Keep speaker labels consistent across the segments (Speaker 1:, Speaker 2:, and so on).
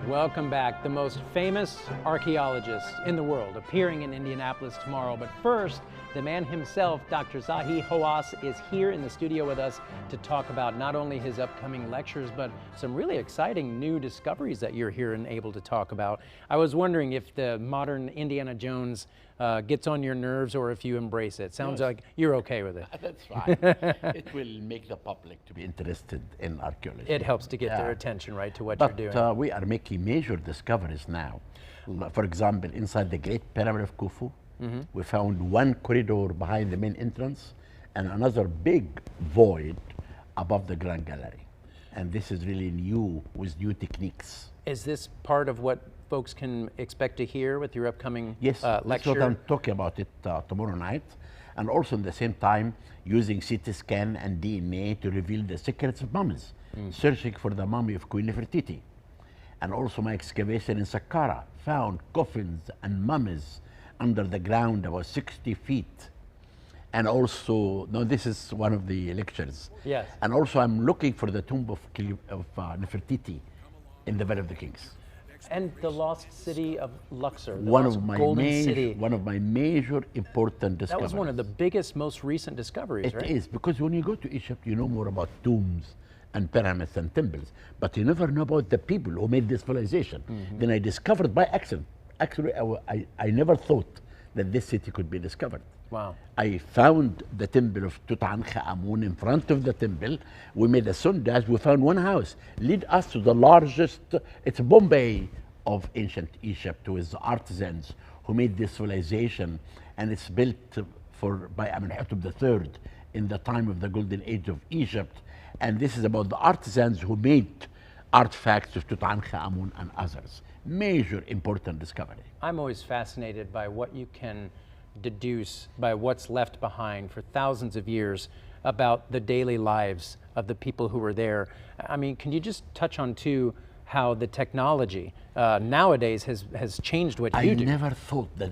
Speaker 1: Welcome back. The most famous archaeologist in the world appearing in Indianapolis tomorrow. But first, the man himself, Dr. Zahi Hawass, is here in the studio with us to talk about not only his upcoming lectures, but some really exciting new discoveries that you're here and able to talk about. I was wondering if the modern Indiana Jones gets on your nerves or if you embrace it. Sounds like you're okay with it.
Speaker 2: That's fine. It will make the public to be interested in archaeology.
Speaker 1: It helps to get their attention, right, to what you're doing.
Speaker 2: But we are making major discoveries now. For example, inside the Great Pyramid of Khufu, we found one corridor behind the main entrance and another big void above the Grand Gallery. And this is really new with new techniques.
Speaker 1: Is this part of what folks can expect to hear with your upcoming
Speaker 2: Yes,
Speaker 1: lecture?
Speaker 2: that's what I'm talking about it tomorrow night. And also at the same time, using CT scan and DNA to reveal the secrets of mummies, searching for the mummy of Queen Nefertiti. And also my excavation in Saqqara found coffins and mummies under the ground about 60 feet. And also, no, this is one of the lectures.
Speaker 1: Yes.
Speaker 2: And also I'm looking for the tomb of Nefertiti in the Valley of the Kings.
Speaker 1: And the lost city of Luxor, the
Speaker 2: One
Speaker 1: lost
Speaker 2: of my
Speaker 1: golden
Speaker 2: major,
Speaker 1: city.
Speaker 2: one of my major important
Speaker 1: That
Speaker 2: discoveries.
Speaker 1: was one of the biggest, most recent discoveries,
Speaker 2: It
Speaker 1: right?
Speaker 2: is, because when you go to Egypt, you know more about tombs and pyramids and temples, but you never know about the people who made this civilization. Then I discovered by accident. Actually, I never thought that this city could be discovered.
Speaker 1: Wow.
Speaker 2: I found the temple of Tutankhamun in front of the temple. We made a sondage. We found one house. Lead us to the largest, it's Bombay of ancient Egypt, with artisans who made this civilization. And it's built by Amenhotep III in the time of the golden age of Egypt. And this is about the artisans who made artifacts of Tutankhamun and others. Major important discovery.
Speaker 1: I'm always fascinated by what you can deduce by what's left behind for thousands of years about the daily lives of the people who were there. I mean, can you just touch on too how the technology nowadays has changed what you do?
Speaker 2: I never thought that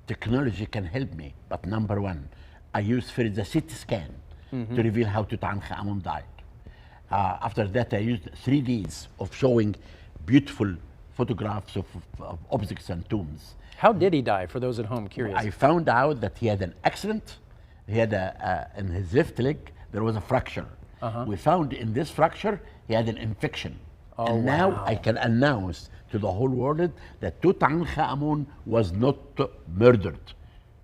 Speaker 2: technology can help me, but number one, I used for the CT scan to reveal how Tutankhamun died. After that, I used 3Ds of showing beautiful photographs of objects and tombs.
Speaker 1: How did he die, for those at home curious?
Speaker 2: I found out that he had an accident. He had in his left leg, there was a fracture. We found in this fracture, he had an infection. And now I can announce to the whole world that Tutankhamun was not murdered.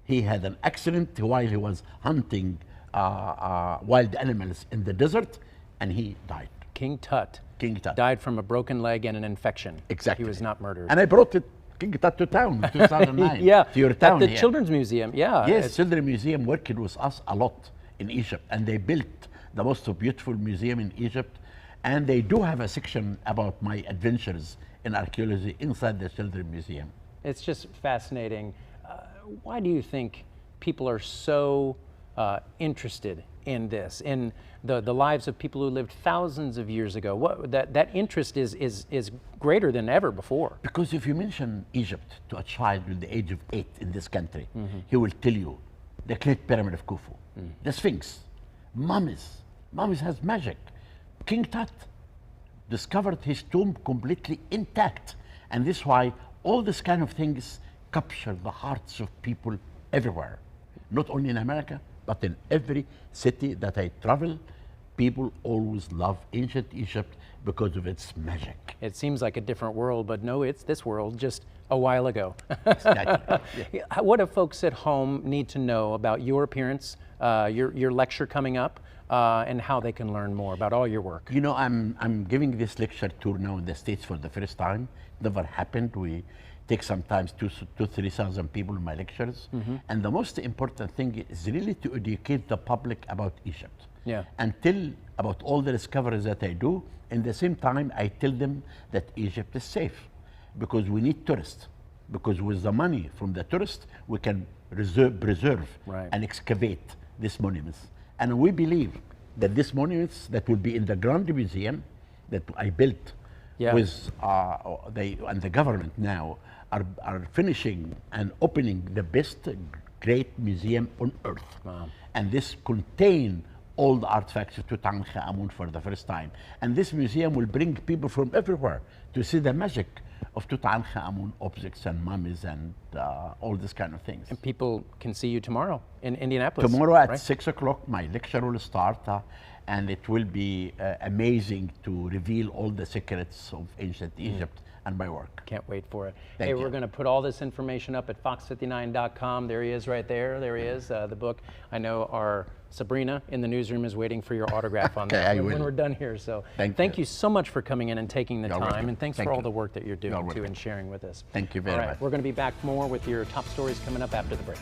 Speaker 2: He had an accident while he was hunting wild animals in the desert, and he died.
Speaker 1: King Tut.
Speaker 2: King Tut.
Speaker 1: Died from a broken leg and an infection.
Speaker 2: Exactly.
Speaker 1: He was not murdered.
Speaker 2: And I brought King Tut to town in 2009.
Speaker 1: Yeah,
Speaker 2: to your town
Speaker 1: at the
Speaker 2: here.
Speaker 1: Children's Museum, yeah.
Speaker 2: Yes, Children's Museum worked with us a lot in Egypt, and they built the most beautiful museum in Egypt, and they do have a section about my adventures in archaeology inside the Children's Museum.
Speaker 1: It's just fascinating. Why do you think people are so interested in this, in the lives of people who lived thousands of years ago? That interest is greater than ever before.
Speaker 2: Because if you mention Egypt to a child with the age of 8 in this country, he will tell you the Great Pyramid of Khufu, the Sphinx, mummies. Mummies has magic. King Tut discovered his tomb completely intact. And this is why all this kind of things capture the hearts of people everywhere. Not only in America, but in every city that I travel, people always love ancient Egypt because of its magic.
Speaker 1: It seems like a different world, but no, it's this world just a while ago.
Speaker 2: Exactly. Yeah.
Speaker 1: What do folks at home need to know about your appearance, your lecture coming up, and how they can learn more about all your work?
Speaker 2: You know, I'm giving this lecture tour now in the States for the first time. Never happened. We take sometimes 3,000 people in my lectures. And the most important thing is really to educate the public about Egypt.
Speaker 1: Yeah.
Speaker 2: And tell about all the discoveries that I do. In the same time, I tell them that Egypt is safe because we need tourists. Because with the money from the tourists, we can preserve
Speaker 1: Right.
Speaker 2: and excavate these monuments. And we believe that these monuments that will be in the Grand Museum that I built
Speaker 1: Yeah.
Speaker 2: with and the government now are finishing and opening the best great museum on earth.
Speaker 1: Wow.
Speaker 2: And this contain all the artifacts of Tutankhamun for the first time. And this museum will bring people from everywhere to see the magic of Tutankhamun objects and mummies and all these kind of things.
Speaker 1: And people can see you tomorrow in Indianapolis.
Speaker 2: Tomorrow at
Speaker 1: right?
Speaker 2: 6 o'clock, my lecture will start, and it will be amazing to reveal all the secrets of ancient Egypt and my work.
Speaker 1: Can't wait for it.
Speaker 2: Thank
Speaker 1: Hey,
Speaker 2: you.
Speaker 1: we're going to put all this information up at fox59.com. There he is right there. There he is, the book. I know our Sabrina in the newsroom is waiting for your autograph on
Speaker 2: Okay,
Speaker 1: that
Speaker 2: I
Speaker 1: when
Speaker 2: will.
Speaker 1: we're done here. So
Speaker 2: Thank
Speaker 1: you
Speaker 2: you.
Speaker 1: so much for coming in and taking the
Speaker 2: You're
Speaker 1: time.
Speaker 2: welcome.
Speaker 1: And thanks
Speaker 2: Thank
Speaker 1: for all
Speaker 2: you.
Speaker 1: the work that you're doing
Speaker 2: You're
Speaker 1: too
Speaker 2: welcome.
Speaker 1: and sharing with us.
Speaker 2: Thank you very
Speaker 1: All right,
Speaker 2: much.
Speaker 1: we're going to be back more with your top stories coming up after the break.